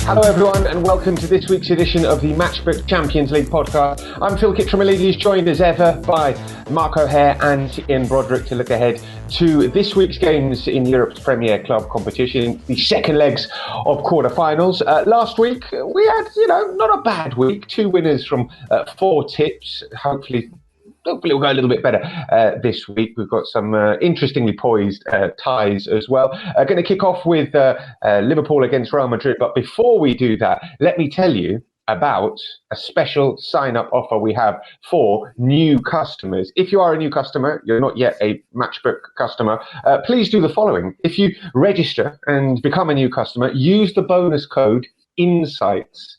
Hello everyone and welcome to this week's edition of the Matchbook Champions League podcast. I'm Phil Kittromilides, joined as ever by Mark O'Hare and Ian Broderick to look ahead to this week's games in Europe's Premier Club competition, the second legs of quarterfinals. Last week we had, not a bad week, 2 winners from 4 tips. Hopefully it'll go a little bit better this week. We've got some interestingly poised ties as well. Going to kick off with Liverpool against Real Madrid. But before we do that, let me tell you about a special sign-up offer we have for new customers. If you are a new customer, you're not yet a Matchbook customer, please do the following. If you register and become a new customer, use the bonus code INSIGHTS.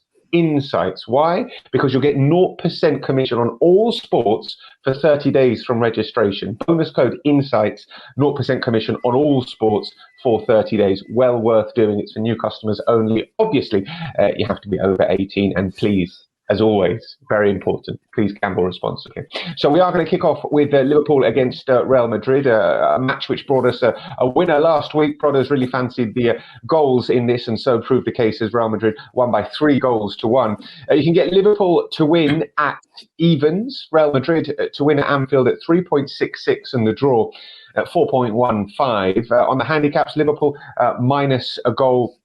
Why? Because you'll get 0% commission on all sports for 30 days from registration. Bonus code INSIGHTS, 0% commission on all sports for 30 days. Well worth doing. It's for new customers only. Obviously, you have to be over 18, and please, as always, very important, please gamble responsibly. So we are going to kick off with Liverpool against Real Madrid, a match which brought us a winner last week. Brothers really fancied the goals in this, and so proved the case as Real Madrid won by 3-1. You can get Liverpool to win at evens, Real Madrid to win at Anfield at 3.66, and the draw at 4.15. On the handicaps, Liverpool minus a goal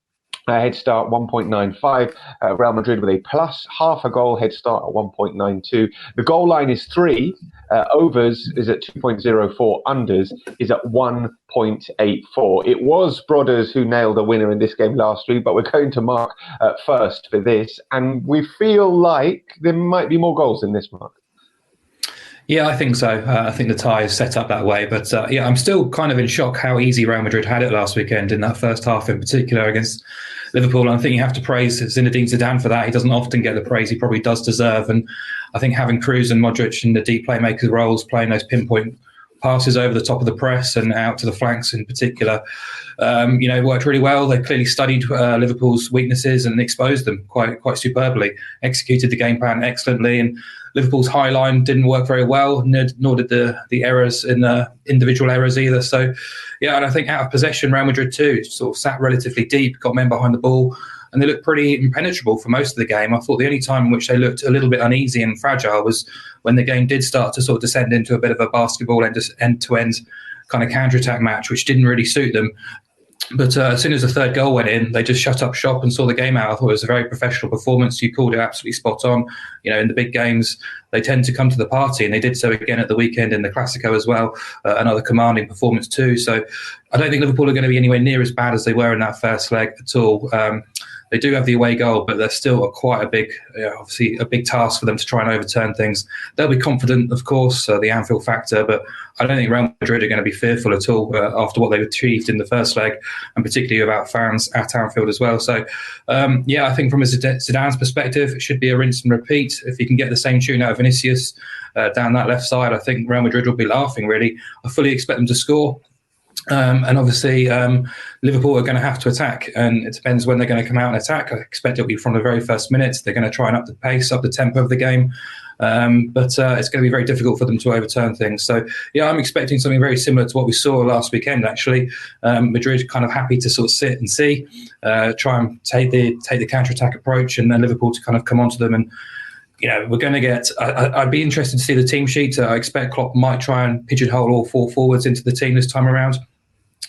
head start 1.95, Real Madrid with a plus half a goal head start at 1.92. The goal line is 3, overs is at 2.04, unders is at 1.84. It was Brothers who nailed a winner in this game last week, but we're going to Mark first for this, and we feel like there might be more goals in this, Mark. Yeah, I think so. I think the tie is set up that way. But I'm still kind of in shock how easy Real Madrid had it last weekend in that first half in particular against Liverpool. And I think you have to praise Zinedine Zidane for that. He doesn't often get the praise he probably does deserve. And I think having Kroos and Modric in the deep playmaker roles, playing those pinpoint passes over the top of the press and out to the flanks in particular, worked really well. They clearly studied Liverpool's weaknesses and exposed them quite superbly, executed the game plan excellently, and Liverpool's high line didn't work very well, nor did the errors in the individual errors either. So, yeah, and I think out of possession, Real Madrid too sort of sat relatively deep, got men behind the ball, and they looked pretty impenetrable for most of the game. I thought the only time in which they looked a little bit uneasy and fragile was when the game did start to sort of descend into a bit of a basketball end-to-end kind of counter-attack match, which didn't really suit them. But as soon as the third goal went in, they just shut up shop and saw the game out. I thought it was a very professional performance. You called it absolutely spot on. In the big games, they tend to come to the party, and they did so again at the weekend in the Clasico as well. Another commanding performance too. So I don't think Liverpool are going to be anywhere near as bad as they were in that first leg at all. They do have the away goal, but they're still quite a big task for them to try and overturn things. They'll be confident, of course, the Anfield factor, but I don't think Real Madrid are going to be fearful at all after what they've achieved in the first leg, and particularly about fans at Anfield as well. So, I think from a Zidane's perspective, it should be a rinse and repeat. If he can get the same tune out of Vinicius down that left side, I think Real Madrid will be laughing, really. I fully expect them to score. And obviously, Liverpool are going to have to attack, and it depends when they're going to come out and attack. I expect it'll be from the very first minutes. They're going to try and up the pace, up the tempo of the game. But it's going to be very difficult for them to overturn things. So, I'm expecting something very similar to what we saw last weekend, actually. Madrid kind of happy to sort of sit and see, try and take the counter-attack approach, and then Liverpool to kind of come onto them. And we're going to get... I'd be interested to see the team sheet. I expect Klopp might try and pigeonhole all 4 forwards into the team this time around.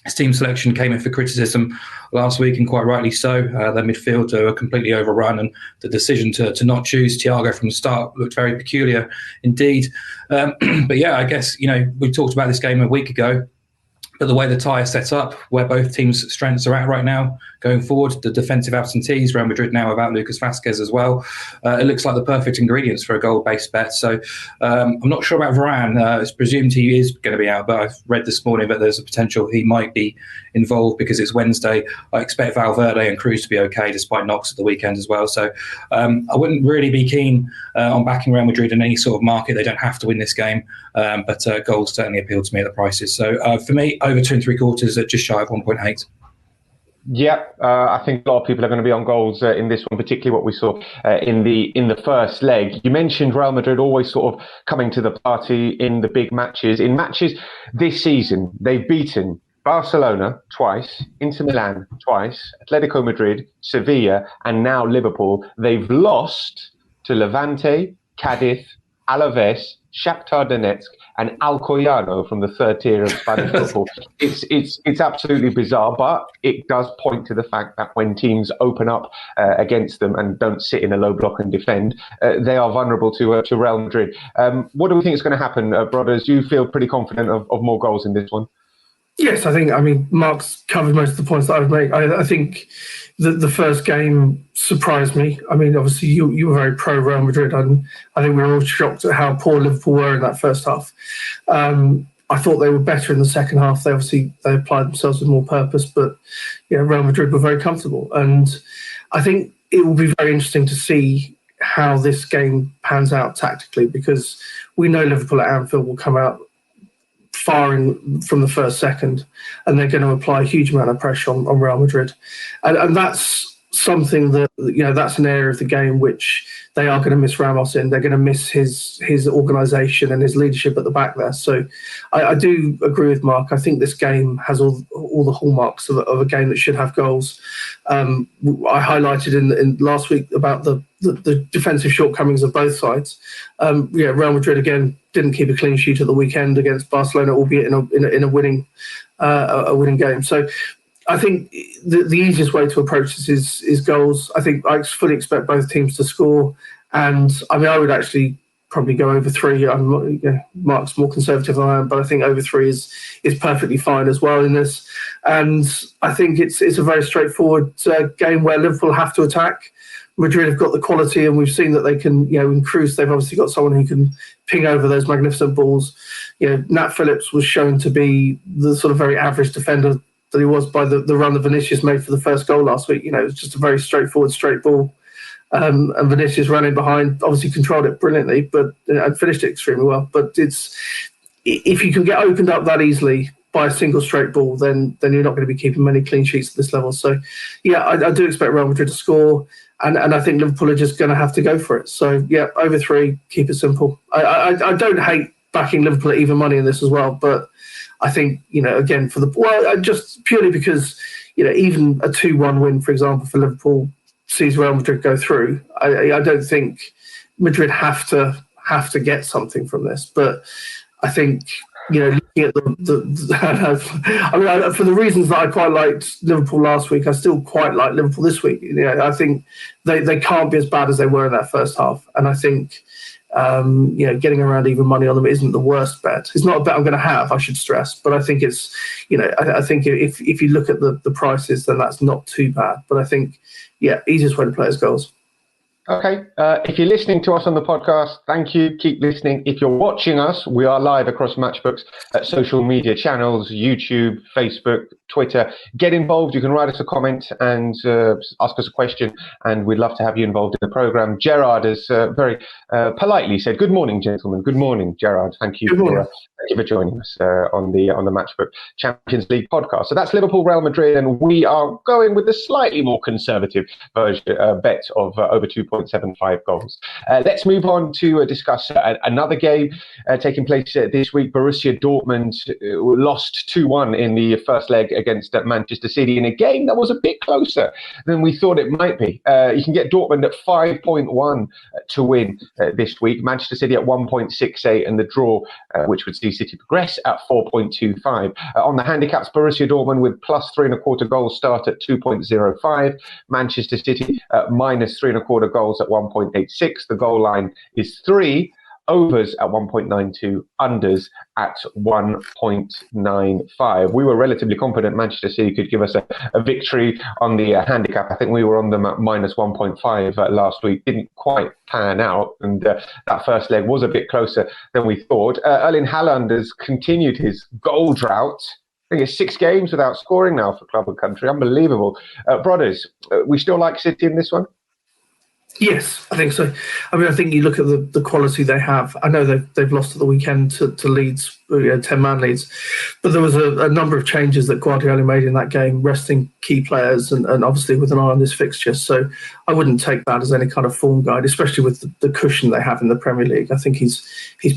His team selection came in for criticism last week, and quite rightly so. Their midfield were completely overrun, and the decision to not choose Thiago from the start looked very peculiar indeed. But yeah, I guess, we talked about this game a week ago, but the way the tie is set up, where both teams' strengths are at right now, going forward, the defensive absentees, Real Madrid now without Lucas Vazquez as well, it looks like the perfect ingredients for a goal-based bet. So I'm not sure about Varane. It's presumed he is going to be out, but I've read this morning that there's a potential he might be involved because it's Wednesday. I expect Valverde and Kroos to be okay, despite knocks at the weekend as well. So I wouldn't really be keen on backing Real Madrid in any sort of market. They don't have to win this game, but goals certainly appeal to me at the prices. So for me, over 2 3/4 at just shy of 1.8. Yeah, I think a lot of people are going to be on goals in this one, particularly what we saw in the first leg. You mentioned Real Madrid always sort of coming to the party in the big matches. In matches this season, they've beaten Barcelona twice, Inter Milan twice, Atletico Madrid, Sevilla, and now Liverpool. They've lost to Levante, Cadiz, Alaves, Shakhtar Donetsk, and Alcoyano from the third tier of Spanish football. It's absolutely bizarre, but it does point to the fact that when teams open up against them and don't sit in a low block and defend, they are vulnerable to Real Madrid. What do we think is going to happen, brothers? Do you feel pretty confident of more goals in this one? Yes, I mean, Mark's covered most of the points that I would make. I think the first game surprised me. I mean, obviously, you were very pro Real Madrid, and I think we were all shocked at how poor Liverpool were in that first half. I thought they were better in the second half. They applied themselves with more purpose, but Real Madrid were very comfortable. And I think it will be very interesting to see how this game pans out tactically, because we know Liverpool at Anfield will come out firing from the first second, and they're going to apply a huge amount of pressure on Real Madrid, and that's something that that's an area of the game which they are going to miss Ramos in. They're going to miss his organisation and his leadership at the back there. So I do agree with Mark. I think this game has all the hallmarks of a game that should have goals. I highlighted in last week about the defensive shortcomings of both sides. Real Madrid again didn't keep a clean sheet at the weekend against Barcelona, albeit in a winning game. So I think the easiest way to approach this is goals. I think I fully expect both teams to score, and I mean I would actually probably go over 3. Mark's more conservative than I am, but I think over 3 is perfectly fine as well in this. And I think it's a very straightforward game where Liverpool have to attack. Madrid have got the quality, and we've seen that they can, in Cruz, they've obviously got someone who can ping over those magnificent balls. Nat Phillips was shown to be the sort of very average defender that he was by the run that Vinicius made for the first goal last week. It was just a very straightforward, straight ball. And Vinicius ran in behind, obviously controlled it brilliantly, but and finished it extremely well. But if you can get opened up that easily by a single straight ball, then you're not going to be keeping many clean sheets at this level. So, I do expect Real Madrid to score. And I think Liverpool are just going to have to go for it. So, over 3, keep it simple. I don't hate backing Liverpool at even money in this as well. But I think, again, just purely because, even a 2-1 win, for example, for Liverpool sees Real Madrid go through. I don't think Madrid have to get something from this. But I think, looking at for the reasons that I quite liked Liverpool last week, I still quite like Liverpool this week. I think they can't be as bad as they were in that first half, and I think getting around even money on them isn't the worst bet. It's not a bet I'm going to have, I should stress, but I think it's I think if you look at the prices, then that's not too bad. But I think easiest way to play is goals. Okay, if you're listening to us on the podcast, thank you. Keep listening. If you're watching us, we are live across Matchbooks at social media channels, YouTube, Facebook, Twitter. Get involved. You can write us a comment and ask us a question, and we'd love to have you involved in the program. Gerard has very politely said, "Good morning, gentlemen." Good morning, Gerard. Thank you for joining us on the Matchbook Champions League podcast. So that's Liverpool, Real Madrid, and we are going with the slightly more conservative version bet of over 2.75 goals. Let's move on to discuss another game taking place this week. Borussia Dortmund lost 2-1 in the first leg against Manchester City in a game that was a bit closer than we thought it might be. You can get Dortmund at 5.1 to win this week. Manchester City at 1.68, and the draw, which would see City progress, at 4.25. On the handicaps, Borussia Dortmund with plus 3.25 goals start at 2.05. Manchester City at minus 3.25 goals at 1.86. The goal line is 3. Overs at 1.92, unders at 1.95. We were relatively confident Manchester City could give us a victory on the handicap. I think we were on them at minus 1.5 last week. Didn't quite pan out, and that first leg was a bit closer than we thought. Erling Haaland has continued his goal drought. I think it's 6 games without scoring now for club and country. Unbelievable. Brothers, we still like City in this one? Yes, I think so. I mean, I think you look at the quality they have. I know they've lost at the weekend to Leeds 10-man leads. But there was a number of changes that Guardiola made in that game, resting key players and obviously with an eye on this fixture. So I wouldn't take that as any kind of form guide, especially with the cushion they have in the Premier League. I think he's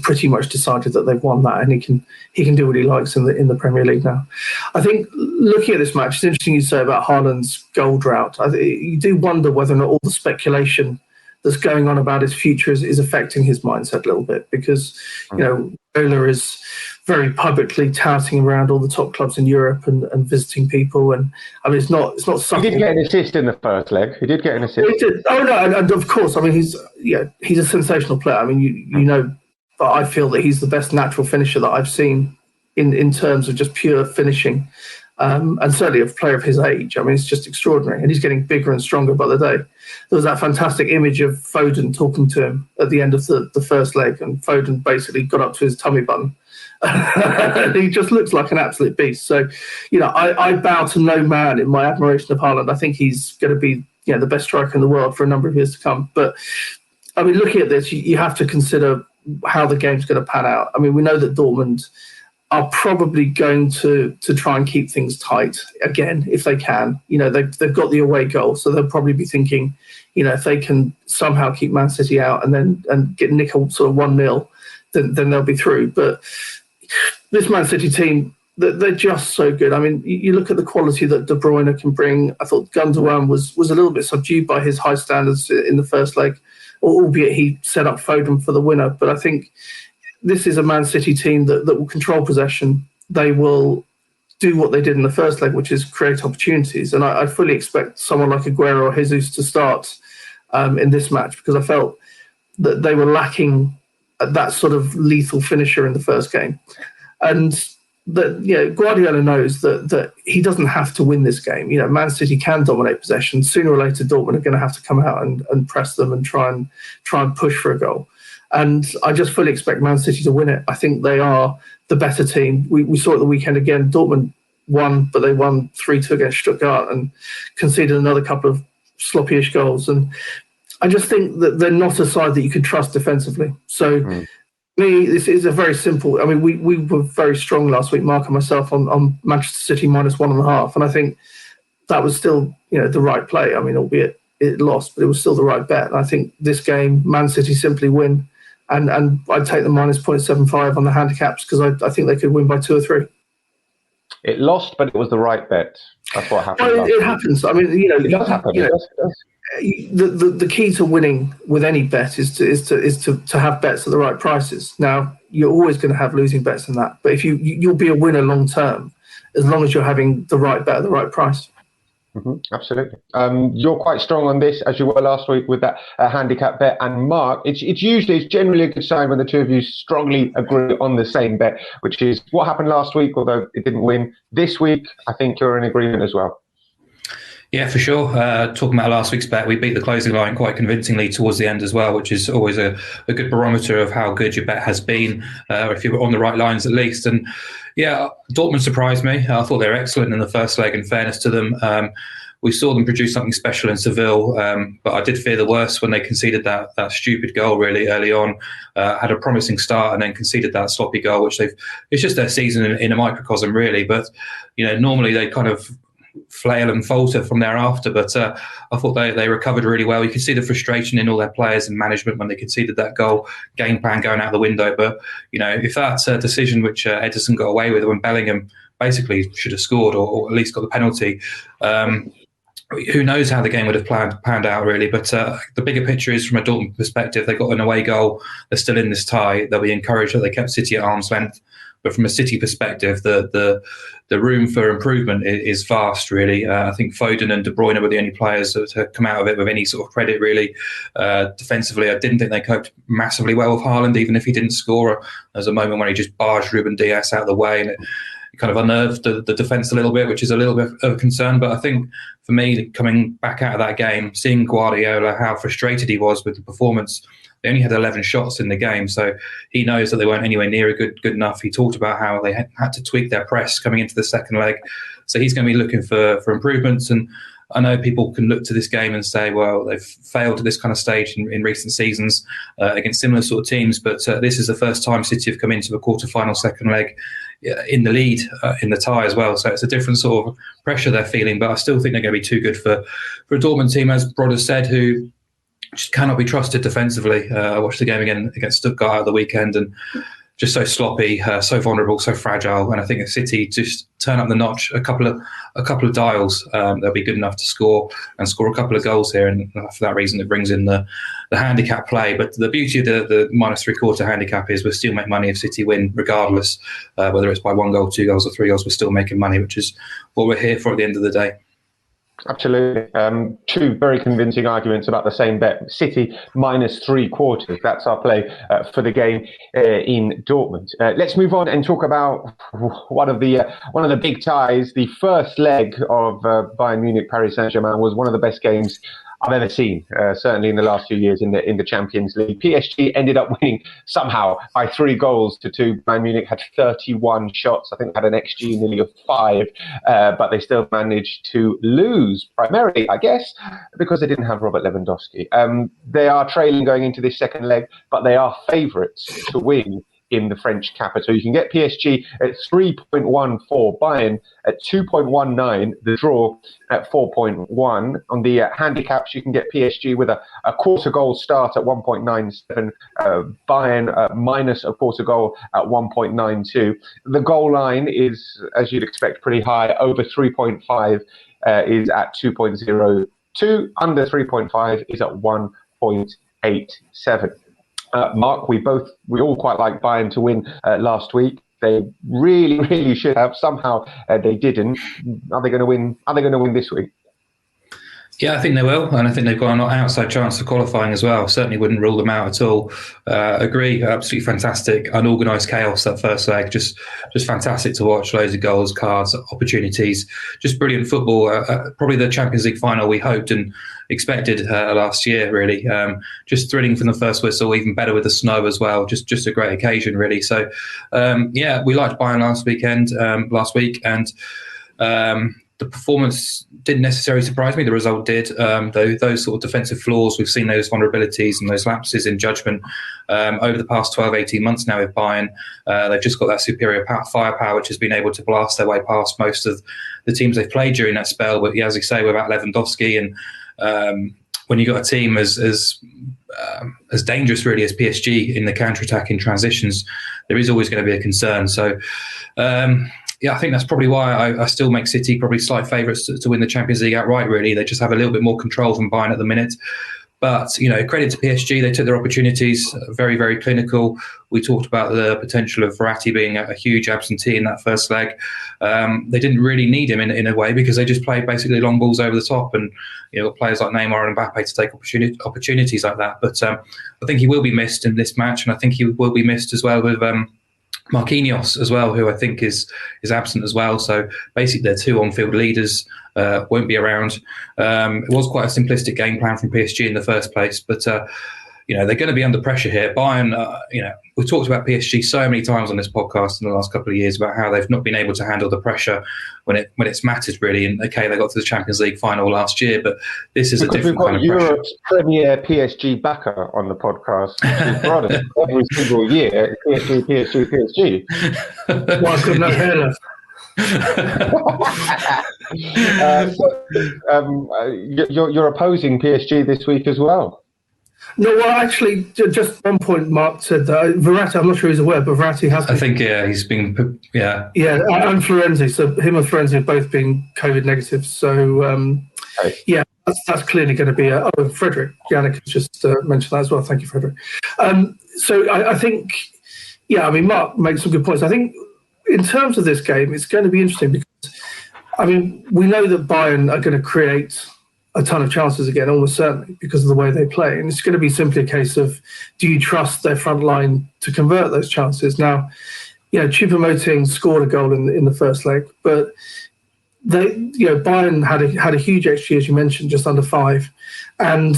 pretty much decided that they've won that, and he can do what he likes in the Premier League now. I think looking at this match, it's interesting you say about Haaland's goal drought. You do wonder whether or not all the speculation that's going on about his future is affecting his mindset a little bit, because Ola is very publicly touting around all the top clubs in Europe and visiting people, and I mean it's not something. He did get an assist in the first leg. He did get an assist. He did. Oh no, and of course, I mean he's a sensational player. I mean but I feel that he's the best natural finisher that I've seen in terms of just pure finishing. And certainly a player of his age. I mean, it's just extraordinary. And he's getting bigger and stronger by the day. There was that fantastic image of Foden talking to him at the end of the first leg, and Foden basically got up to his tummy button. And he just looks like an absolute beast. So, I bow to no man in my admiration of Haaland. I think he's going to be the best striker in the world for a number of years to come. But, I mean, looking at this, you have to consider how the game's going to pan out. I mean, we know that Dortmund are probably going to try and keep things tight again if they can. They've got the away goal, so they'll probably be thinking, if they can somehow keep Man City out and get nick a sort of 1-0, then they'll be through. But this Man City team, they're just so good. I mean, you look at the quality that De Bruyne can bring. I thought Gundogan was a little bit subdued by his high standards in the first leg, albeit he set up Foden for the winner. But I think this is a Man City team that will control possession. They will do what they did in the first leg, which is create opportunities. And I fully expect someone like Aguero or Jesus to start in this match, because I felt that they were lacking that sort of lethal finisher in the first game. And that Guardiola knows that he doesn't have to win this game. Man City can dominate possession. Sooner or later, Dortmund are going to have to come out and press them and try and push for a goal. And I just fully expect Man City to win it. I think they are the better team. We saw it the weekend again. Dortmund won, but they won 3-2 against Stuttgart and conceded another couple of sloppy-ish goals. And I just think that they're not a side that you can trust defensively. So, me, this is a very simple. I mean, we were very strong last week, Mark and myself, on Manchester City -1.5. And I think that was still, the right play. I mean, albeit it lost, but it was still the right bet. And I think this game, Man City simply win. And I'd take the -0.75 on the handicaps, because I think they could win by 2 or 3. It lost, but it was the right bet. That's what happened. Well, it happens. I mean, it does happen. The key to winning with any bet is to have bets at the right prices. Now, you're always going to have losing bets in that, but if you'll be a winner long term as long as you're having the right bet at the right price. Absolutely. You're quite strong on this, as you were last week with that handicap bet. And Mark, it's generally a good sign when the two of you strongly agree on the same bet, which is what happened last week, although it didn't win. This week, I think you're in agreement as well. Yeah, for sure. Talking about last week's bet, we beat the closing line quite convincingly towards the end as well, which is always a good barometer of how good your bet has been, or if you're on the right lines at least. And yeah, Dortmund surprised me. I thought they were excellent in the first leg, in fairness to them. We saw them produce something special in Seville, but I did fear the worst when they conceded that stupid goal really early on. Had a promising start and then conceded that sloppy goal, which it's just their season in a microcosm really. But normally they kind of flail and falter from thereafter, but I thought they recovered really well. You could see the frustration in all their players and management when they conceded that goal, game plan going out the window. But if that's a decision which Ederson got away with when Bellingham basically should have scored or at least got the penalty, who knows how the game would have panned out really. But the bigger picture is, from a Dortmund perspective, they got an away goal, they're still in this tie, they'll be encouraged that they kept City at arm's length. But from a City perspective, the room for improvement is vast, really. I think Foden and De Bruyne were the only players that have come out of it with any sort of credit, really. Defensively, I didn't think they coped massively well with Haaland, even if he didn't score. There was a moment where he just barged Ruben Dias out of the way, and it kind of unnerved the defence a little bit, which is a little bit of a concern. But I think, for me, coming back out of that game, seeing Guardiola, how frustrated he was with the performance. They only had 11 shots in the game, so he knows that they weren't anywhere near good enough. He talked about how they had to tweak their press coming into the second leg. So he's going to be looking for improvements. And I know people can look to this game and say, well, they've failed at this kind of stage in recent seasons against similar sort of teams, but this is the first time City have come into a quarter-final second leg in the lead, in the tie as well. So it's a different sort of pressure they're feeling, but I still think they're going to be too good for a Dortmund team, as Brod has said, who just cannot be trusted defensively. I watched the game again against Stuttgart at the weekend, and just so sloppy, so vulnerable, so fragile. And I think if City just turn up the notch a couple of dials, they'll be good enough to score a couple of goals here. And for that reason, it brings in the handicap play. But the beauty of the -3/4 handicap is we'll still make money if City win, regardless, whether it's by 1 goal, 2 goals, or 3 goals. We're still making money, which is what we're here for at the end of the day. Absolutely. Two very convincing arguments about the same bet. City -3/4. That's our play for the game in Dortmund. Let's move on and talk about one of the big ties. The first leg of Bayern Munich Paris Saint-Germain was one of the best games I've ever seen, certainly in the last few years in the Champions League. PSG ended up winning somehow by 3-2. Bayern Munich had 31 shots. I think they had an XG nearly of 5, but they still managed to lose, primarily, I guess, because they didn't have Robert Lewandowski. They are trailing going into this second leg, but they are favourites to win in the French capital. You can get PSG at 3.14, Bayern at 2.19, the draw at 4.1. On the handicaps, you can get PSG with a quarter goal start at 1.97, Bayern minus a quarter goal at 1.92. The goal line is, as you'd expect, pretty high. Over 3.5 is at 2.02. Under 3.5 is at 1.87. Mark, we all quite like Bayern to win last week. They really, really should have. Somehow they didn't. Are they going to win? Are they going to win this week? Yeah, I think they will, and I think they've got an outside chance of qualifying as well. Certainly wouldn't rule them out at all. Agree, absolutely fantastic, unorganised chaos that first leg, just fantastic to watch. Loads of goals, cards, opportunities, just brilliant football. Probably the Champions League final we hoped and expected last year, really. Just thrilling from the first whistle, even better with the snow as well. Just a great occasion, really. So, we liked Bayern last week, and the performance didn't necessarily surprise me. The result did. Though those sort of defensive flaws, we've seen those vulnerabilities and those lapses in judgment over the past 12, 18 months now with Bayern. They've just got that superior firepower, which has been able to blast their way past most of the teams they've played during that spell. But as you say, without Lewandowski, and when you've got a team as dangerous really as PSG in the counter-attacking transitions, there is always going to be a concern. So, I think that's probably why I still make City probably slight favourites to win the Champions League outright, really. They just have a little bit more control than Bayern at the minute. But, credit to PSG. They took their opportunities, very, very clinical. We talked about the potential of Verratti being a huge absentee in that first leg. They didn't really need him in a way, because they just played basically long balls over the top, and players like Neymar and Mbappe to take opportunities like that. But I think he will be missed in this match, and I think he will be missed as well with Marquinhos as well, who I think is absent as well. So basically their two on-field leaders won't be around. It was quite a simplistic game plan from PSG in the first place, but they're going to be under pressure here. Bayern, we've talked about PSG so many times on this podcast in the last couple of years about how they've not been able to handle the pressure when it's mattered, really. And okay, they got to the Champions League final last year, but this is because a different kind of pressure. Europe's premier PSG backer on the podcast, every single year. PSG. Well, I couldn't have heard of. You're opposing PSG this week as well. No, well, actually, just one point. Mark said that Verratti. I'm not sure he's aware, but Verratti has been. I think he's been. Yeah, and Florenzi. So him and Florenzi have both been COVID negative. So that's clearly going to be Frederick. Yannick has just mentioned that as well. Thank you, Frederick. So I think, Mark makes some good points. I think in terms of this game, it's going to be interesting because, we know that Bayern are going to create a ton of chances again, almost certainly, because of the way they play. And it's going to be simply a case of, do you trust their front line to convert those chances? Now, Choupo-Moting scored a goal in the first leg, but Bayern had a huge XG, as you mentioned, just under 5. And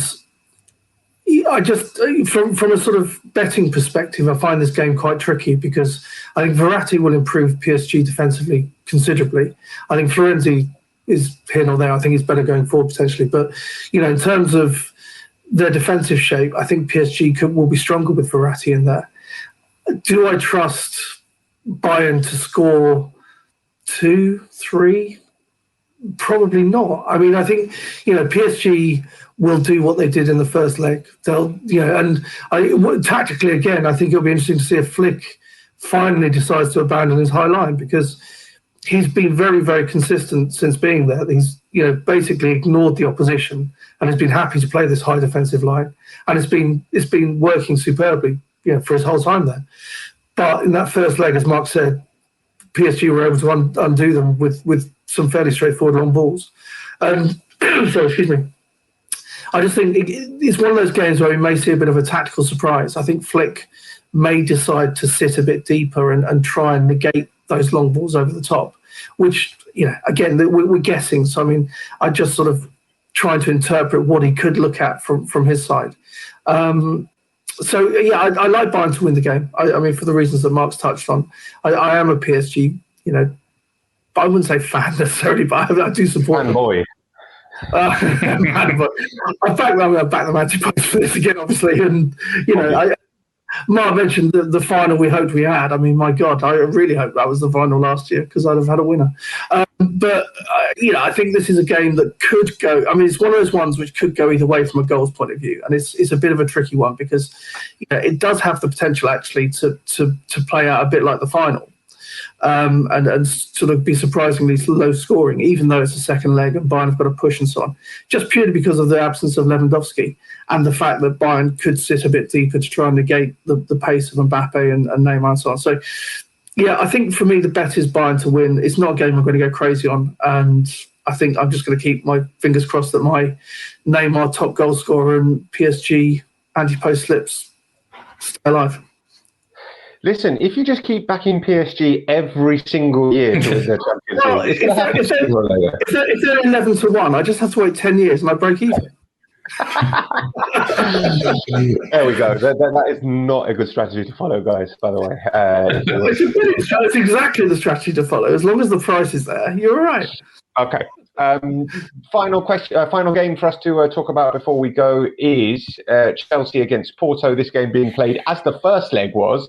I just, from a sort of betting perspective, I find this game quite tricky because I think Verratti will improve PSG defensively considerably. I think Florenzi here nor there. I think he's better going forward potentially. But, in terms of their defensive shape, I think PSG will be stronger with Verratti in there. Do I trust Bayern to score 2, 3? Probably not. I mean, I think, PSG will do what they did in the first leg. They'll, tactically, again, I think it'll be interesting to see if Flick finally decides to abandon his high line, because he's been very, very consistent since being there. He's, basically ignored the opposition and has been happy to play this high defensive line. And it's been working superbly, for his whole time there. But in that first leg, as Mark said, PSG were able to undo them with some fairly straightforward long balls. So, excuse me. I just think it's one of those games where we may see a bit of a tactical surprise. I think Flick may decide to sit a bit deeper and try and negate those long balls over the top, which, again, we're guessing. So, I mean, I just sort of trying to interpret what he could look at from his side. So, yeah, I like Bayern to win the game. I mean, for the reasons that Mark's touched on. I am a PSG, I wouldn't say fan necessarily, but I do support them. Fanboy. I back them anti-post for this again, obviously. And, Mark mentioned the final we hoped we had. I mean, my God, I really hope that was the final last year, because I'd have had a winner. But I think this is a game that could go. I mean, it's one of those ones which could go either way from a goals point of view, and it's a bit of a tricky one, because it does have the potential actually to play out a bit like the final, and sort of be surprisingly low scoring, even though it's a second leg and Bayern have got to push and so on, just purely because of the absence of Lewandowski and the fact that Bayern could sit a bit deeper to try and negate the pace of Mbappe and Neymar and so on. So, yeah, I think for me the bet is Bayern to win. It's not a game I'm going to go crazy on, and I think I'm just going to keep my fingers crossed that my Neymar top goal scorer and PSG anti-post slips stay alive. Listen, if you just keep backing PSG every single year to win their Champions League, if they're 11-1, I just have to wait 10 years and I break even. There we go. That is not a good strategy to follow, guys, by the way. It's exactly the strategy to follow. As long as the price is there, you're all right. Okay. Final game for us to talk about before we go is Chelsea against Porto. This game being played, as the first leg was,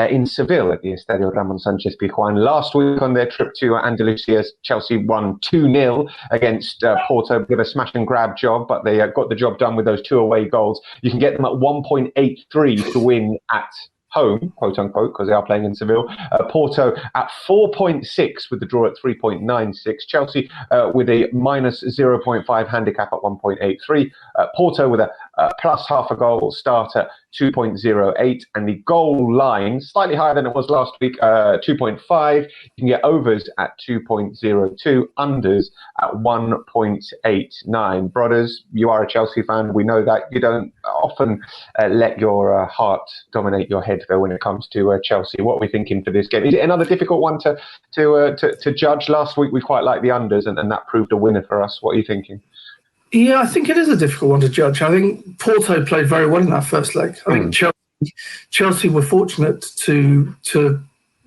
in Seville at the Estadio Ramon Sanchez Pizjuan. Last week on their trip to Andalusia, Chelsea won 2-0 against Porto with a smash and grab job, but they got the job done with those 2 away goals. You can get them at 1.83 to win at home, quote unquote, because they are playing in Seville. Porto at 4.6 with the draw at 3.96. Chelsea with a minus 0.5 handicap at 1.83. Porto with a plus half a goal start at 2.08, and the goal line slightly higher than it was last week, 2.5. You can get overs at 2.02, unders at 1.89. Brothers, you are a Chelsea fan. We know that you don't often let your heart dominate your head though when it comes to Chelsea. What are we thinking for this game? Is it another difficult one to judge? Last week we quite liked the unders, and that proved a winner for us. What are you thinking? Yeah, I think it is a difficult one to judge. I think Porto played very well in that first leg. I think Chelsea were fortunate to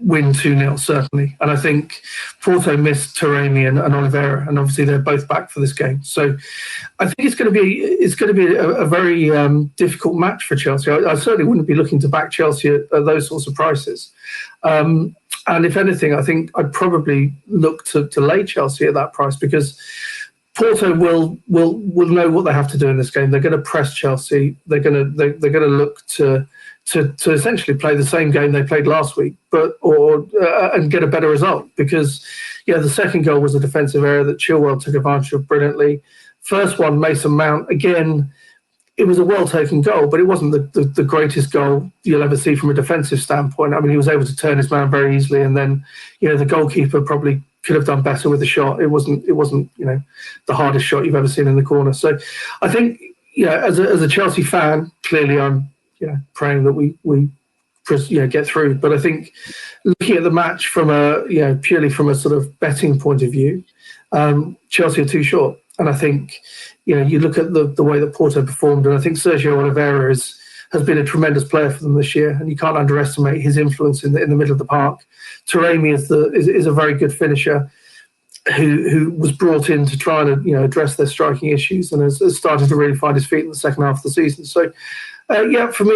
win 2-0, certainly. And I think Porto missed Taremi and Oliveira, and obviously they're both back for this game. So I think it's going to be a very difficult match for Chelsea. I certainly wouldn't be looking to back Chelsea at those sorts of prices. And if anything, I think I'd probably look to lay Chelsea at that price, because Porto will know what they have to do in this game. They're going to press Chelsea. They're going to look to essentially play the same game they played last week, and get a better result, because the second goal was a defensive error that Chilwell took advantage of brilliantly. First one, Mason Mount, again, it was a well-taken goal, but it wasn't the greatest goal you'll ever see from a defensive standpoint. I mean, he was able to turn his man very easily, and then the goalkeeper probably could have done better with the shot. It wasn't the hardest shot you've ever seen in the corner. So I think as a Chelsea fan, clearly I'm praying that we get through. But I think looking at the match from purely from a sort of betting point of view, Chelsea are too short. And I think you look at the way that Porto performed, and I think Sergio Oliveira has been a tremendous player for them this year, and you can't underestimate his influence in the middle of the park. Taremi is a very good finisher, who was brought in to try and address their striking issues, and has started to really find his feet in the second half of the season. So, for me,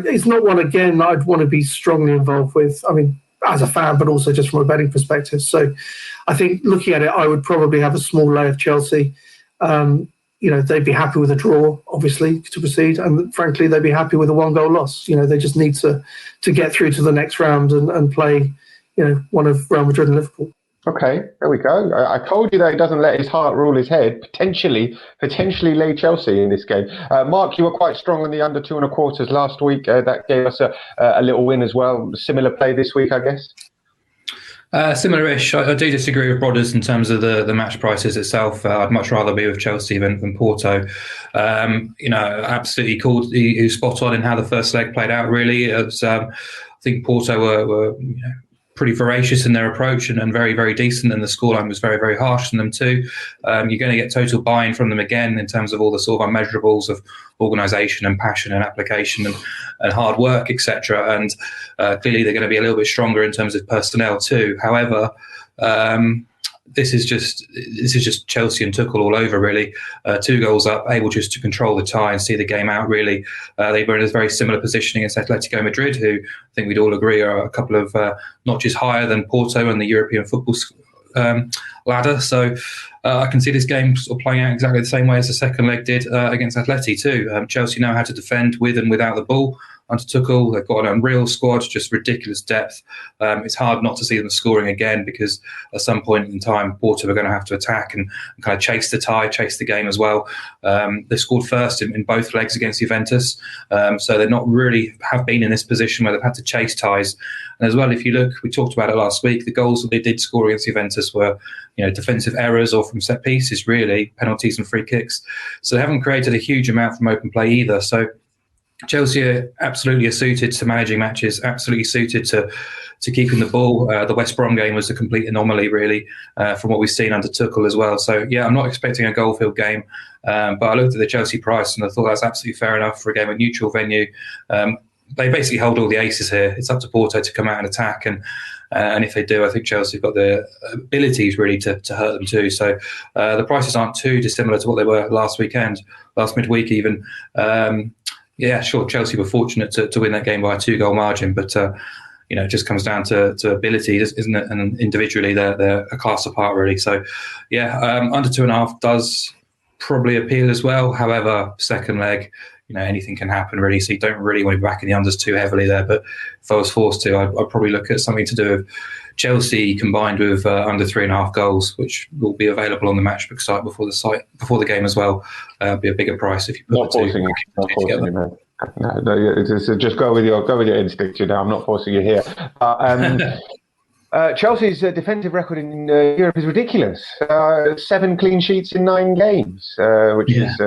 it's not one again that I'd want to be strongly involved with. I mean, as a fan, but also just from a betting perspective. So, I think looking at it, I would probably have a small lay of Chelsea. They'd be happy with a draw, obviously, to proceed, and frankly, they'd be happy with a 1-goal loss. They just need to get through to the next round and play, one of Real Madrid and Liverpool. Okay, there we go. I told you that he doesn't let his heart rule his head. Potentially lay Chelsea in this game. Mark, you were quite strong on the under 2.25 last week. That gave us a little win as well. Similar play this week, I guess. Similar-ish. I do disagree with Brodders in terms of the match prices itself. I'd much rather be with Chelsea than Porto. Absolutely called. He was spot on in how the first leg played out. Really, it was, I think Porto were pretty voracious in their approach and very, very decent, and the scoreline was very, very harsh on them too. You're going to get total buy-in from them again in terms of all the sort of unmeasurables of organisation and passion and application and hard work, etc. And clearly they're going to be a little bit stronger in terms of personnel too. However, this is just Chelsea and Tuchel all over, really. 2 goals up, able just to control the tie and see the game out, really. They were in a very similar position against Atletico Madrid, who I think we'd all agree are a couple of notches higher than Porto and the European football ladder. So I can see this game sort of playing out exactly the same way as the second leg did against Atleti too. Chelsea know how to defend with and without the ball. Under Tuchel, they've got an unreal squad, just ridiculous depth. It's hard not to see them scoring again, because at some point in time, Porto are going to have to attack and kind of chase the tie, chase the game as well. They scored first in both legs against Juventus, so they're not really have been in this position where they've had to chase ties. And as well, if you look, we talked about it last week, the goals that they did score against Juventus were defensive errors or from set pieces, really, penalties and free kicks. So they haven't created a huge amount from open play either. So Chelsea absolutely are suited to managing matches, absolutely suited to keeping the ball. The West Brom game was a complete anomaly, really, from what we've seen under Tuchel as well. So, I'm not expecting a goal-filled game, but I looked at the Chelsea price and I thought that's absolutely fair enough for a game at neutral venue. They basically hold all the aces here. It's up to Porto to come out and attack, and if they do, I think Chelsea have got the abilities really to hurt them too. So the prices aren't too dissimilar to what they were last midweek even. Sure, Chelsea were fortunate to win that game by a 2-goal margin, but it just comes down to ability, isn't it? And individually, they're a class apart, really. So, under 2.5 does probably appeal as well. However, second leg, anything can happen, really. So you don't really want to be backing the unders too heavily there. But if I was forced to, I'd probably look at something to do with Chelsea combined with under 3.5 goals, which will be available on the Matchbook site before the game as well. Be a bigger price if you put not forcing you. Not forcing you, man. No, just go with your instinct. I'm not forcing you here. Chelsea's defensive record in Europe is ridiculous. 7 clean sheets in 9 games, which is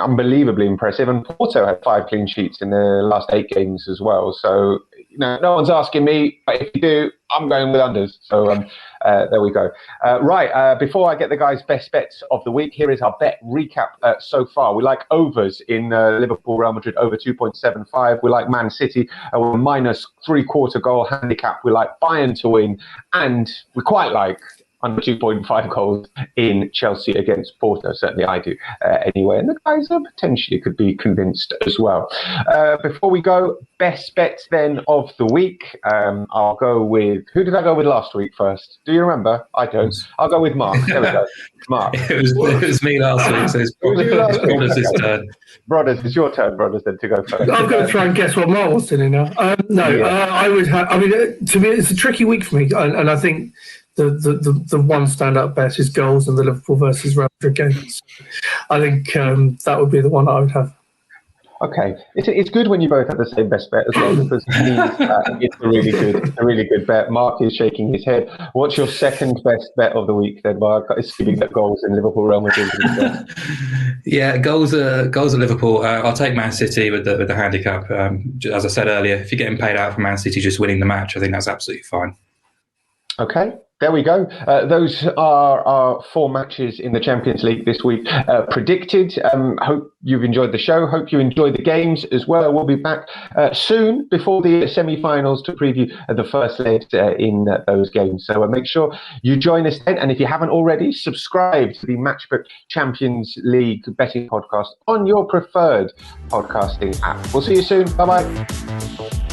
unbelievably impressive. And Porto had 5 clean sheets in their last 8 games as well. So, no one's asking me, but if you do, I'm going with unders. So there we go. Before I get the guys' best bets of the week, here is our bet recap so far. We like overs in Liverpool, Real Madrid, over 2.75. We like Man City, with minus 3/4 goal handicap. We like Bayern to win. And we quite like under 2.5 goals in Chelsea against Porto. Certainly I do anyway. And the guys potentially could be convinced as well. Before we go, best bets then of the week. I'll go with, who did I go with last week first? Do you remember? I don't. I'll go with Mark. There we go. Mark. It was me last week, so it's Brothers' turn. Brothers, it's your turn, Brothers, then to go first. I'm going to try and guess what Mark was doing now. I would have, to me, it's a tricky week for me, and I think the one standout bet is goals in the Liverpool versus Real Madrid games. I think that would be the one I would have. Okay, it's good when you both have the same best bet as well, because it means it's a really good bet. Mark is shaking his head. What's your second best bet of the week then, Mark? Assuming that goals in Liverpool, Real Madrid. Goals at Liverpool. I'll take Man City with the handicap. As I said earlier, if you're getting paid out for Man City just winning the match, I think that's absolutely fine. Okay, there we go. Those are our 4 matches in the Champions League this week predicted. Hope you've enjoyed the show. Hope you enjoy the games as well. We'll be back soon before the semi-finals to preview the first leg in those games. So make sure you join us then. And if you haven't already, subscribe to the Matchbook Champions League betting podcast on your preferred podcasting app. We'll see you soon. Bye-bye.